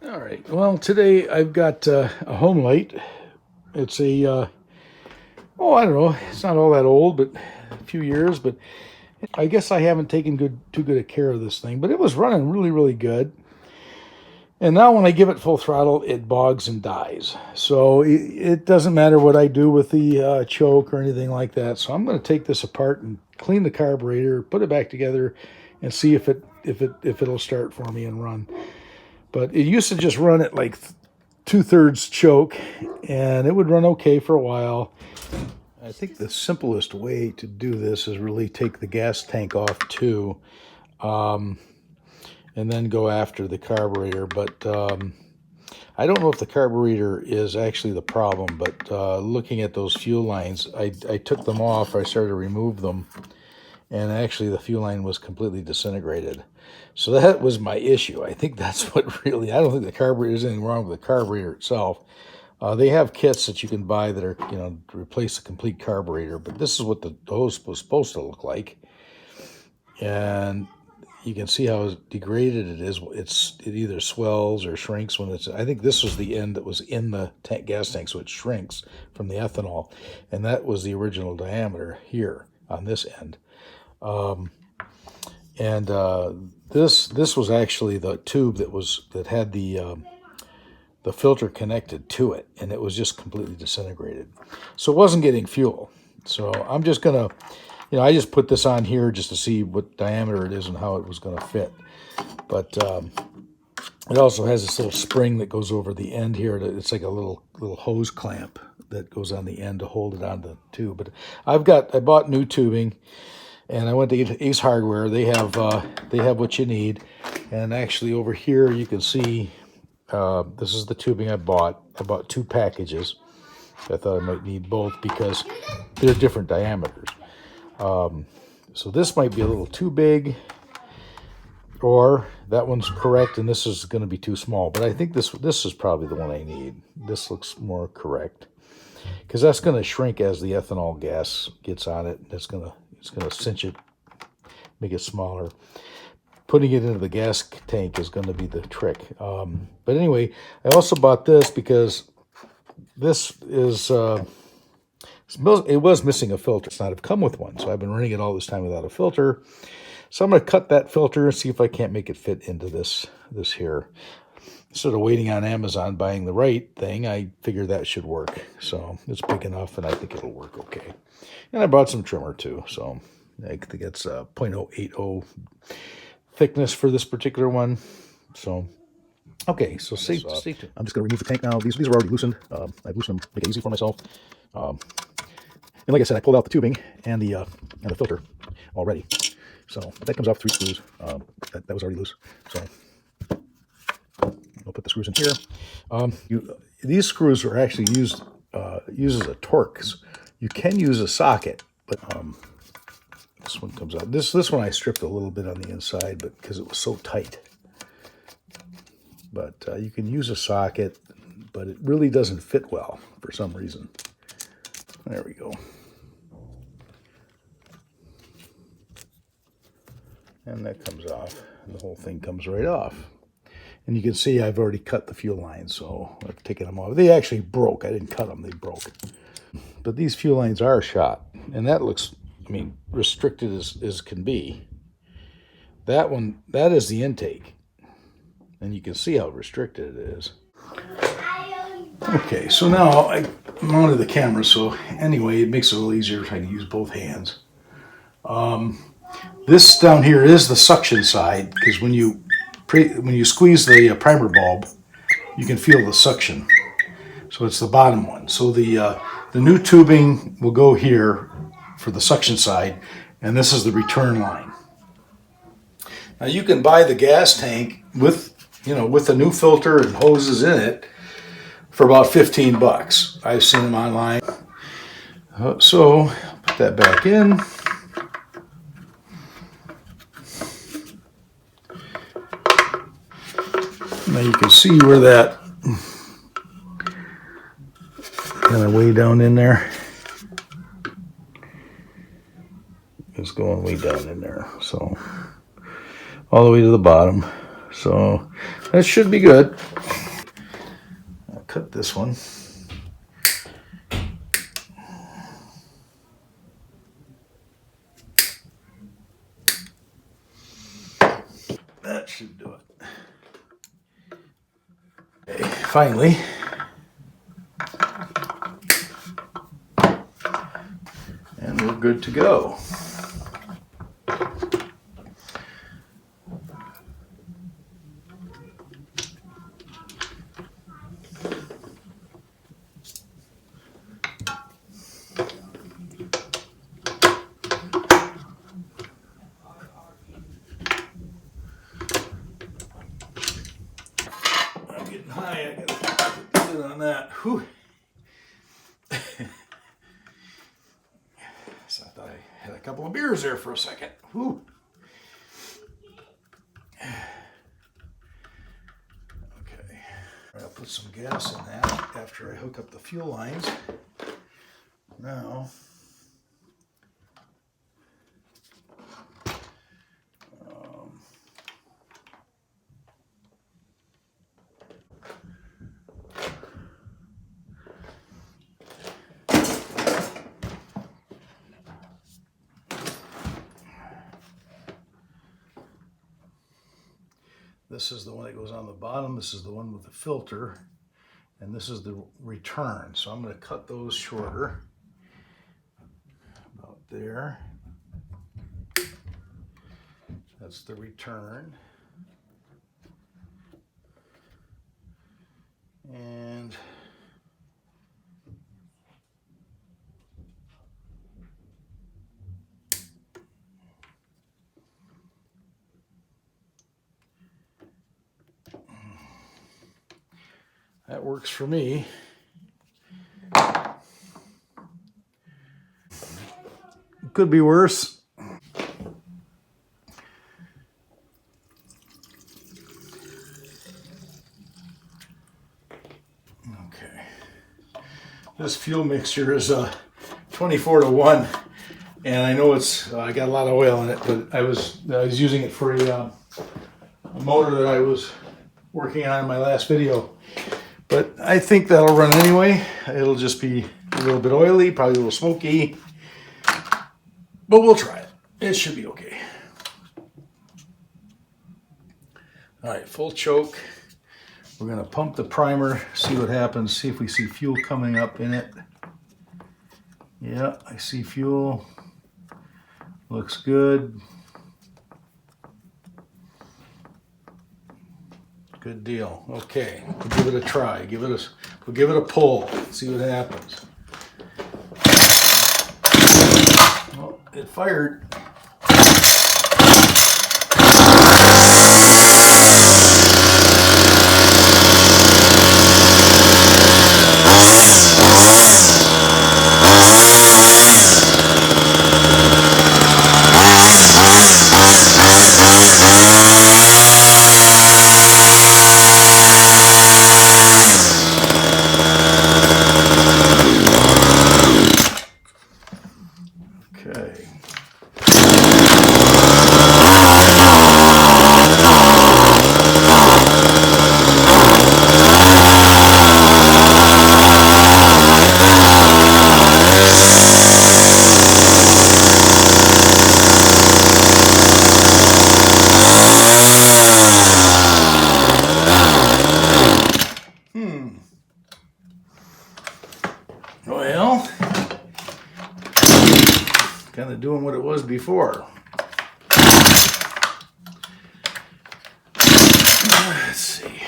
All right. Well, today I've got a Homelight. It's a I don't know. It's not all that old, but a few years. But I guess I haven't taken too good a care of this thing. But it was running really, really good. And now when I give it full throttle, it bogs and dies. So it doesn't matter what I do with the choke or anything like that. So I'm going to take this apart and clean the carburetor, put it back together, and see if it'll start for me and run. But it used to just run at like 2/3 choke, and it would run okay for a while. I think the simplest way to do this is really take the gas tank off too, and then go after the carburetor. But I don't know if the carburetor is actually the problem, but looking at those fuel lines, I took them off. I started to remove them, and actually the fuel line was completely disintegrated. So that was my issue. I think that's what really, I don't think the carburetor, there's anything wrong with the carburetor itself. They have kits that you can buy that are, to replace the complete carburetor, but this is what the hose was supposed to look like. And you can see how degraded it is. It either swells or shrinks when it's, I think this was the end that was in the gas tank, so it shrinks from the ethanol. And that was the original diameter here on this end. This was actually the tube that had the filter connected to it, and it was just completely disintegrated. So it wasn't getting fuel. So I'm just gonna, I just put this on here just to see what diameter it is and how it was gonna fit. But it also has this little spring that goes over the end here. It's like a little hose clamp that goes on the end to hold it on the tube. But I bought new tubing. And I went to Ace Hardware. They have what you need. And actually over here you can see this is the tubing I bought. I bought 2 packages. I thought I might need both because they're different diameters. So this might be a little too big, or that one's correct and this is going to be too small. But I think this is probably the one I need. This looks more correct because that's going to shrink as the ethanol gas gets on it. It's going to cinch it, make it smaller. Putting it into the gas tank is going to be the trick. But anyway, I also bought this because this is, it was missing a filter. It's not have come with one, so I've been running it all this time without a filter. So I'm going to cut that filter and see if I can't make it fit into this here. Instead of waiting on Amazon buying the right thing, I figured that should work. So it's big enough, and I think it'll work okay. And I bought some trimmer too, so I think it's 0.080 thickness for this particular one. So, okay, so stay tuned. I'm just going to remove the tank now. These are already loosened. I've loosened them, make it easy for myself. And like I said, I pulled out the tubing and the filter already. So that comes off 3 screws. That was already loose. So I'll put the screws in here. These screws are actually used as a torque. You can use a socket, but this one comes out. This one I stripped a little bit on the inside, but because it was so tight. But you can use a socket, but it really doesn't fit well for some reason. There we go. And that comes off. And the whole thing comes right off. And you can see I've already cut the fuel lines, so I've taken them off. They actually broke. I didn't cut them. They broke. But these fuel lines are shot. And that looks, restricted as can be. That one, that is the intake. And you can see how restricted it is. Okay, so now I mounted the camera, so anyway, it makes it a little easier if I can use both hands. This down here is the suction side, because when you squeeze the primer bulb, you can feel the suction. So it's the bottom one. So the new tubing will go here for the suction side, and this is the return line. Now you can buy the gas tank with a new filter and hoses in it for about $15. I've seen them online. So put that back in. Now you can see where that kind of way down in there. It's going way down in there. So all the way to the bottom. So that should be good. cut this one. That should do it. Okay, finally. And we're good to go. I'm getting high. I gotta get on that. Whew. So I thought I had a couple of beers there for a second. Whew. Okay. I'll put some gas in that after I hook up the fuel lines. Now, this is the one that goes on the bottom. This is the one with the filter. And this is the return. So I'm going to cut those shorter. About there. That's the return. And that works for me. Could be worse. Okay. This fuel mixture is 24-to-1, and I know it's I got a lot of oil in it, but I was using it for a motor that I was working on in my last video. But I think that'll run anyway. It'll just be a little bit oily, probably a little smoky, but we'll try it. It should be okay. All right, full choke. We're gonna pump the primer, see what happens, see if we see fuel coming up in it. Yeah, I see fuel. Looks good. Good deal. Okay, we'll give it a try. We'll give it a pull. See what happens. Well, it fired. Okay. Well, kind of doing what it was before. Let's see.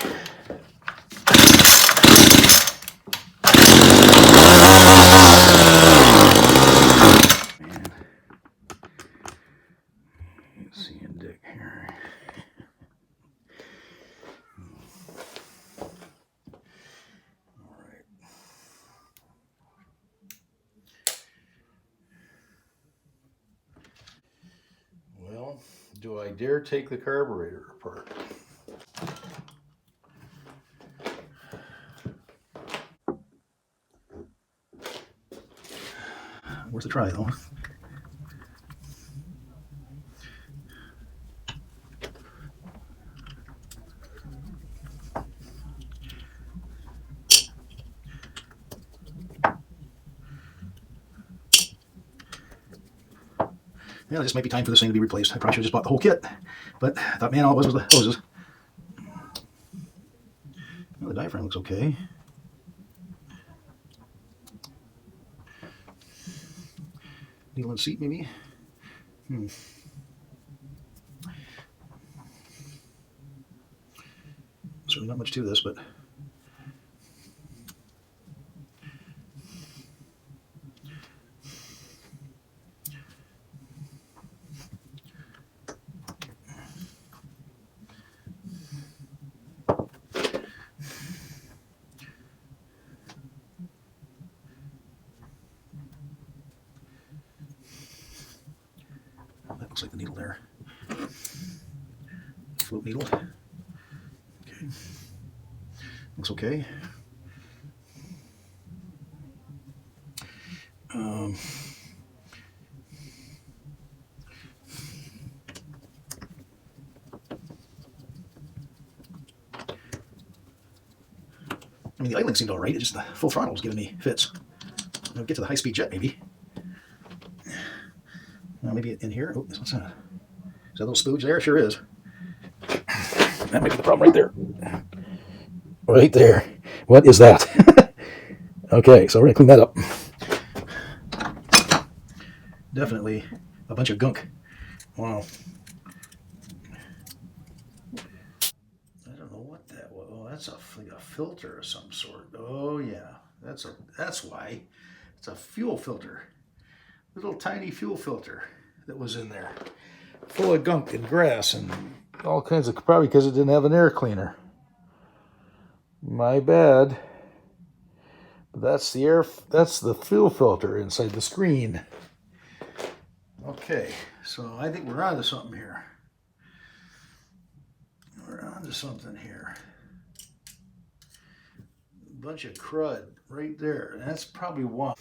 Seeing Dick here. All right. Well, do I dare take the carburetor apart? Worth a try, though. Well, this might be time for this thing to be replaced. I probably should have just bought the whole kit. But I thought, man, all it was the hoses. Well, the diaphragm looks okay. Needle and seat, maybe? Certainly not much to this, but... that looks like the needle there. Float needle. Okay. Looks okay. I mean, the idling seemed all right. It's just the full throttle was giving me fits. I'll get to the high-speed jet, maybe. Maybe in here. Oh, what's that? Is that a little spooge there? Sure is. That might be the problem right there. Right there. What is that? Okay, so we're going to clean that up. Definitely a bunch of gunk. Wow. I don't know what that was. Oh, that's like a filter of some sort. Oh yeah, that's why. It's a fuel filter. Little tiny fuel filter that was in there, full of gunk and grass and all kinds of, probably because it didn't have an air cleaner. My bad. But that's the fuel filter inside the screen. Okay, so I think we're onto something here. We're onto something here. A bunch of crud right there. And that's probably why.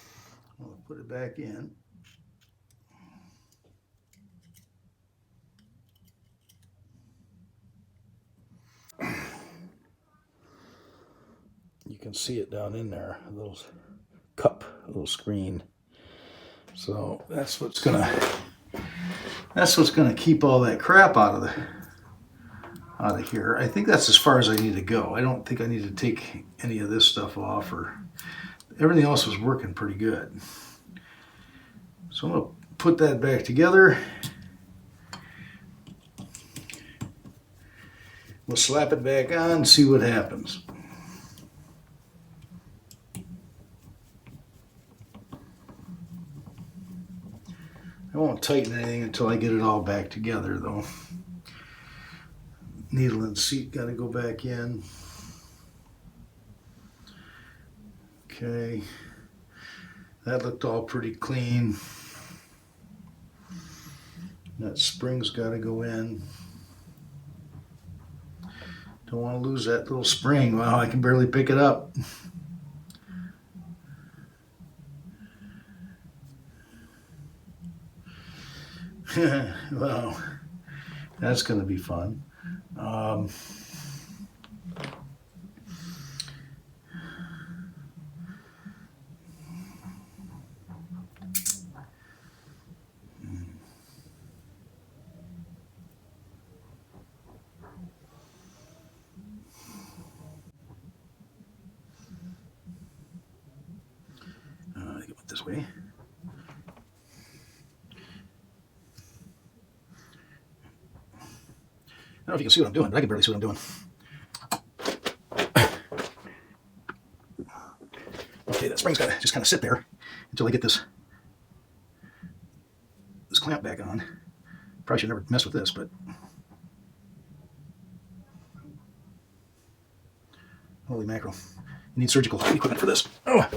I'll put it back in. You can see it down in there, a little cup, a little screen. So that's what's gonna keep all that crap out of here. I think that's as far as I need to go. I don't think I need to take any of this stuff off, or everything else was working pretty good. So I'm gonna put that back together. We'll slap it back on and see what happens. I won't tighten anything until I get it all back together, though. Needle and seat got to go back in. Okay, that looked all pretty clean. That spring's got to go in. Don't want to lose that little spring. Wow, I can barely pick it up. Wow, that's going to be fun. I think it went this way. I don't know if you can see what I'm doing, but I can barely see what I'm doing. Okay, that spring's got to just kind of sit there until I get this clamp back on. Probably should never mess with this, but holy mackerel. You need surgical equipment for this. Oh.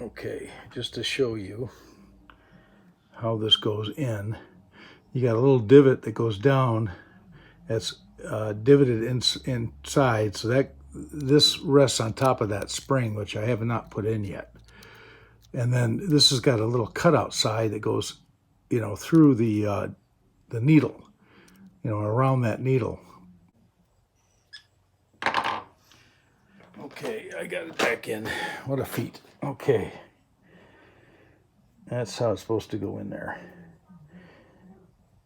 Okay, just to show you how this goes in, you got a little divot that goes down that's divoted inside, so that this rests on top of that spring, which I have not put in yet. And then this has got a little cutout side that goes, through the needle, around that needle. Okay, I got it back in. What a feat. Okay. That's how it's supposed to go in there.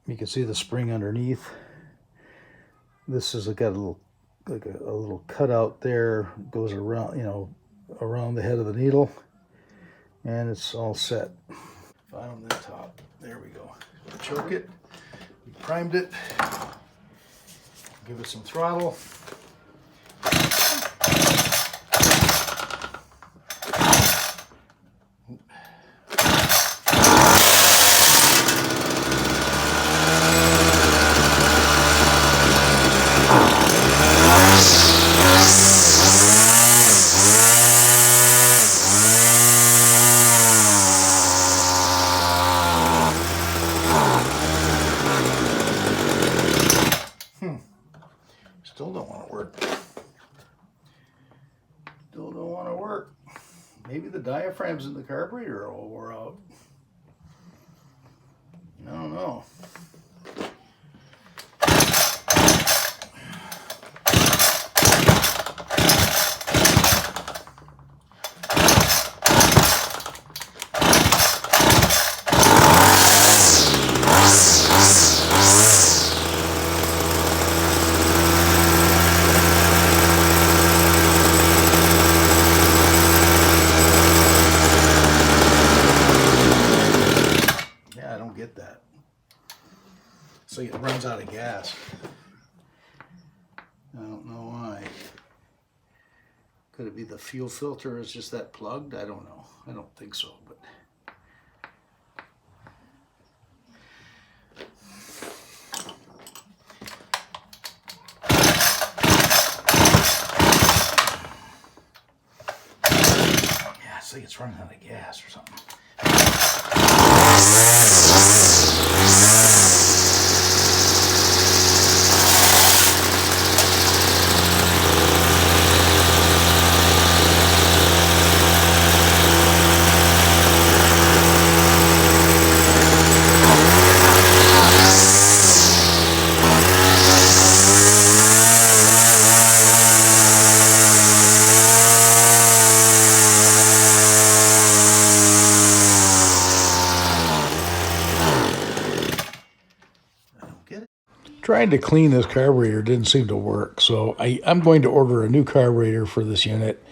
You can see the spring underneath. This has got a little, like a little cutout there, goes around, around the head of the needle, and it's all set. Bottom then top. There we go. Choke it. We primed it. Give it some throttle. Still don't want to work. Still don't want to work. Maybe the diaphragms in the carburetor are all wore out. I don't know. Get that. So it runs out of gas. I don't know why. Could it be the fuel filter is just that plugged? I don't know. I don't think so, but yeah, it's like it's running out of gas or something. Trying to clean this carburetor didn't seem to work, so I'm going to order a new carburetor for this unit,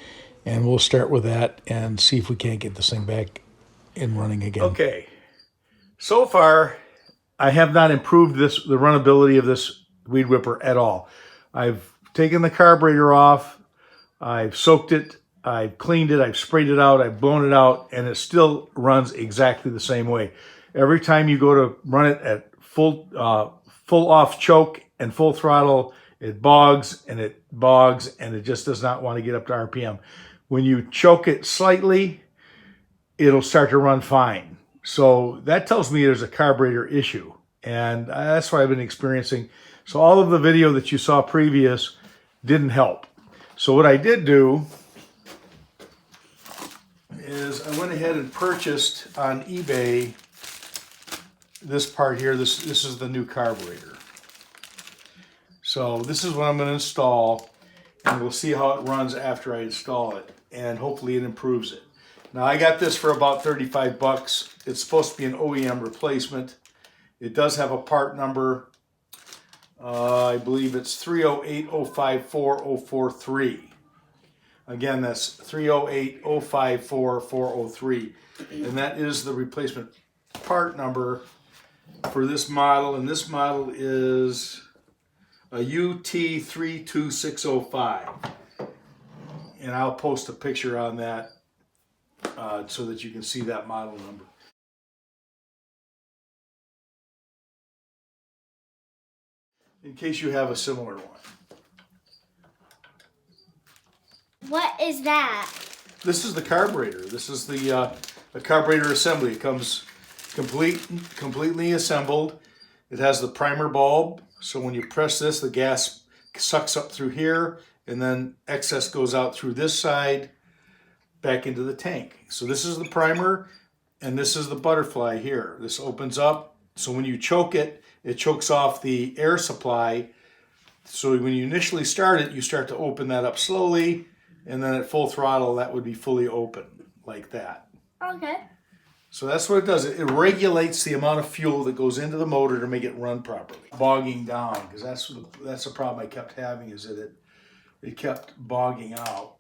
and we'll start with that and see if we can't get this thing back in running again. Okay, so far I have not improved the runnability of this weed whipper at all. I've taken the carburetor off, I've soaked it, I've cleaned it, I've sprayed it out, I've blown it out, and it still runs exactly the same way. Every time you go to run it at full off choke and full throttle, it bogs and it just does not want to get up to RPM. When you choke it slightly, it'll start to run fine. So that tells me there's a carburetor issue, and that's what I've been experiencing. So all of the video that you saw previous didn't help. So what I did do is I went ahead and purchased on eBay this part here. This is the new carburetor. So this is what I'm going to install, and we'll see how it runs after I install it, and hopefully it improves it. Now I got this for about 35 bucks. It's supposed to be an OEM replacement. It does have a part number. I believe it's 308054043. Again, that's 308054403, and that is the replacement part number for this model, and this model is a UT32605, and I'll post a picture on that so that you can see that model number. In case you have a similar one. What is that? This is the carburetor. This is the carburetor assembly. It comes completely assembled. It has the primer bulb, so when you press this, the gas sucks up through here, and then excess goes out through this side back into the tank. So this is the primer, and this is the butterfly here. This opens up, so when you choke it, it chokes off the air supply. So when you initially start it, you start to open that up slowly, and then at full throttle, that would be fully open, like that. Okay. So that's what it does. It regulates the amount of fuel that goes into the motor to make it run properly. Bogging down, because that's the problem I kept having, is that it kept bogging out.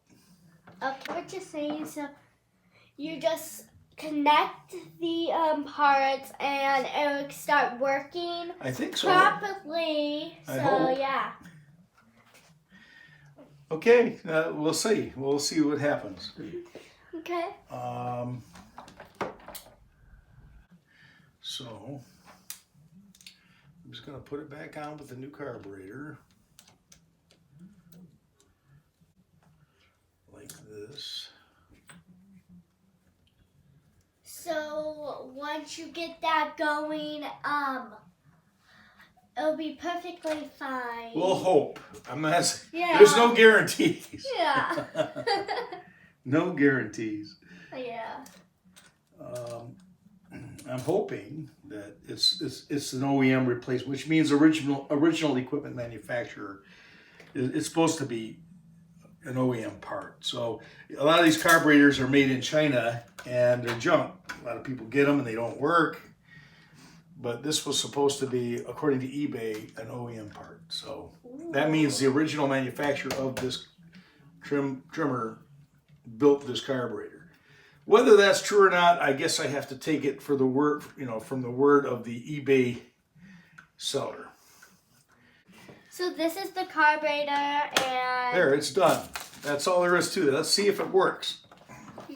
Okay, what you're saying, so you just connect the parts and it will start working I think so. properly. I So hope. yeah. Okay, we'll see. We'll see what happens. Okay. So I'm just going to put it back on with the new carburetor. Like this. So once you get that going, it'll be perfectly fine. We'll hope. I'm not. Yeah. There's no guarantees. Yeah. No guarantees. Yeah. I'm hoping that it's an OEM replacement, which means original equipment manufacturer. It's supposed to be an OEM part. So a lot of these carburetors are made in China and they're junk. A lot of people get them and they don't work. But this was supposed to be, according to eBay, an OEM part. So that means the original manufacturer of this trimmer built this carburetor. Whether that's true or not, I guess I have to take it for the word, from the word of the eBay seller. So this is the carburetor and... There, it's done. That's all there is to it. Let's see if it works.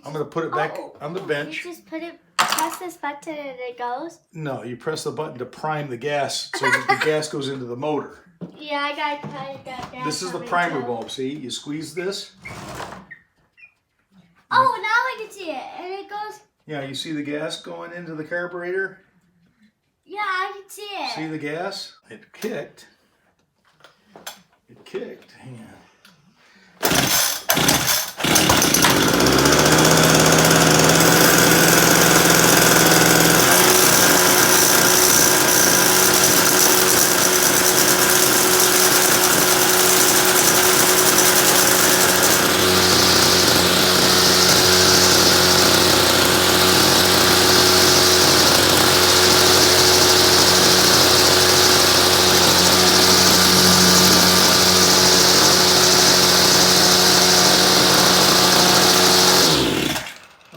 I'm going to put it back on the bench. You just press this button and it goes? No, you press the button to prime the gas so that the gas goes into the motor. Yeah, I got gas. This is the primer bulb, see? You squeeze this. Oh, now I can see it. And it goes... Yeah, you see the gas going into the carburetor? Yeah, I can see it. See the gas? It kicked. It kicked. Hang on.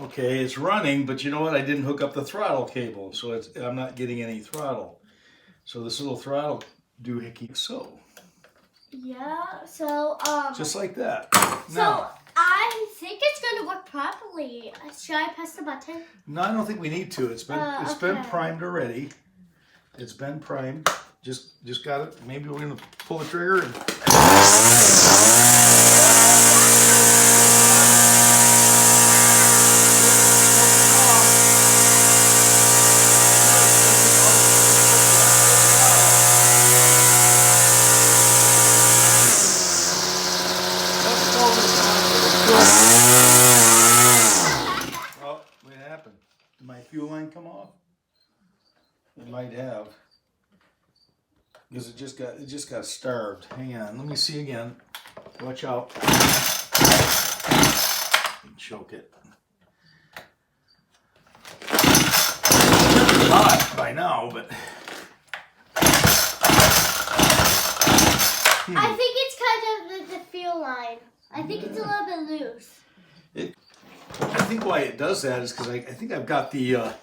Okay, it's running, but you know what? I didn't hook up the throttle cable, so I'm not getting any throttle. So this little throttle doohickey, so. Yeah, so, Just like that. So, Now, I think it's going to work properly. Should I press the button? no, I don't think we need to. It's been primed already. It's been primed. Just got it. Maybe we're gonna pull the trigger and... Oh, what happened? Did my fuel line come off? It might have. Because it just got starved. Hang on, let me see again. Watch out. Choke it. It's hot by now, but I think it's kind of the fuel line. I think it's a little bit loose. I think why it does that is because I think I've got the I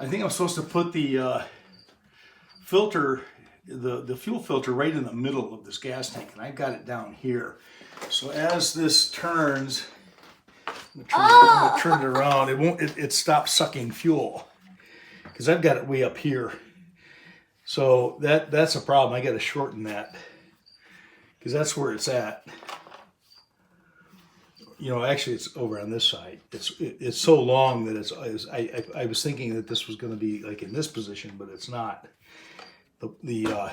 think I'm supposed to put the filter, the fuel filter right in the middle of this gas tank, and I've got it down here. So as this turns, I'm gonna turn it around. It stops sucking fuel because I've got it way up here. So that's a problem. I got to shorten that because that's where it's at. Actually, it's over on this side. It's so long that I was thinking that this was going to be like in this position, but it's not. The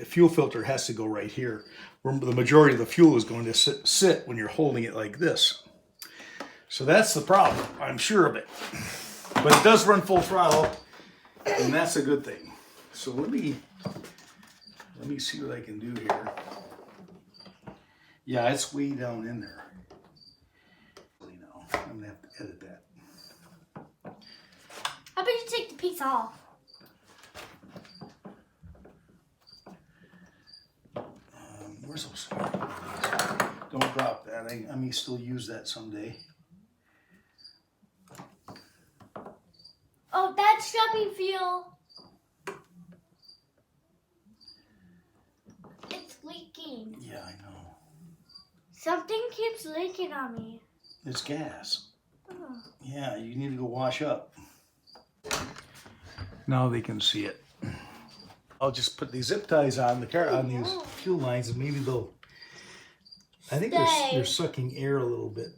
fuel filter has to go right here, where the majority of the fuel is going to sit when you're holding it like this. So that's the problem. I'm sure of it. But it does run full throttle, and that's a good thing. So let me see what I can do here. Yeah, it's way down in there. I'm gonna have to edit that. How about you take the piece off? Where's those? Don't drop that. I may still use that someday. Oh, that's dropping fuel. It's leaking. Yeah, I know. Something keeps leaking on me. It's gas. Oh. Yeah, you need to go wash up. Now they can see it. I'll just put these zip ties on the car on these fuel lines, and maybe they'll. I think they're sucking air a little bit.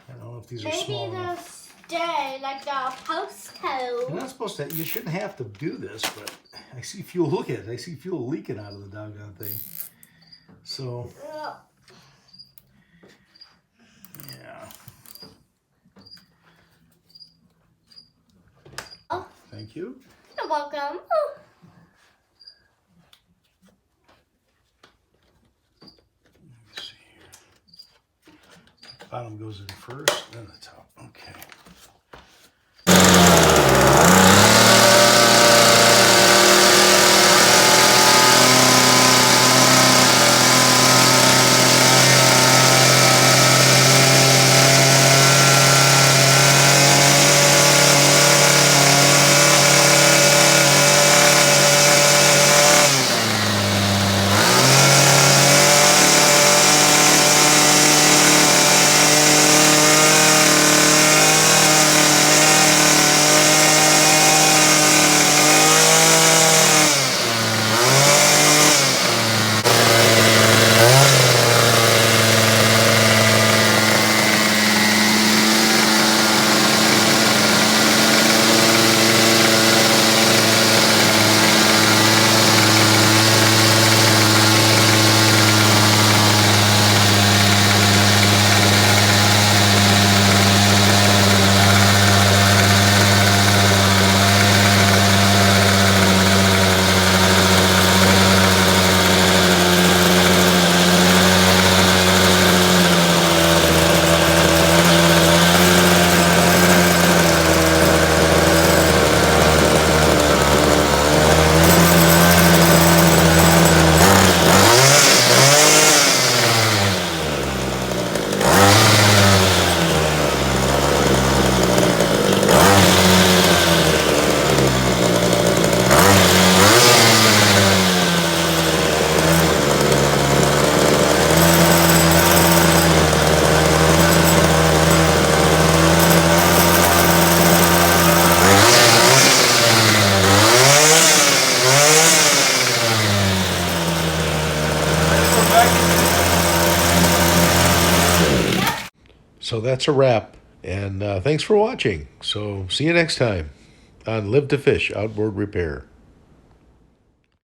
I don't know if these are small Maybe they'll enough. stay like the postcode. You're not supposed to. You shouldn't have to do this, but I see fuel. Look at it. I see fuel leaking out of the doggone thing. So yeah. Oh, Thank you. you're welcome. Oh. Let me see here. The bottom goes in first, then the top. Okay. So that's a wrap. And thanks for watching. So see you next time on Live to Fish Outboard Repair.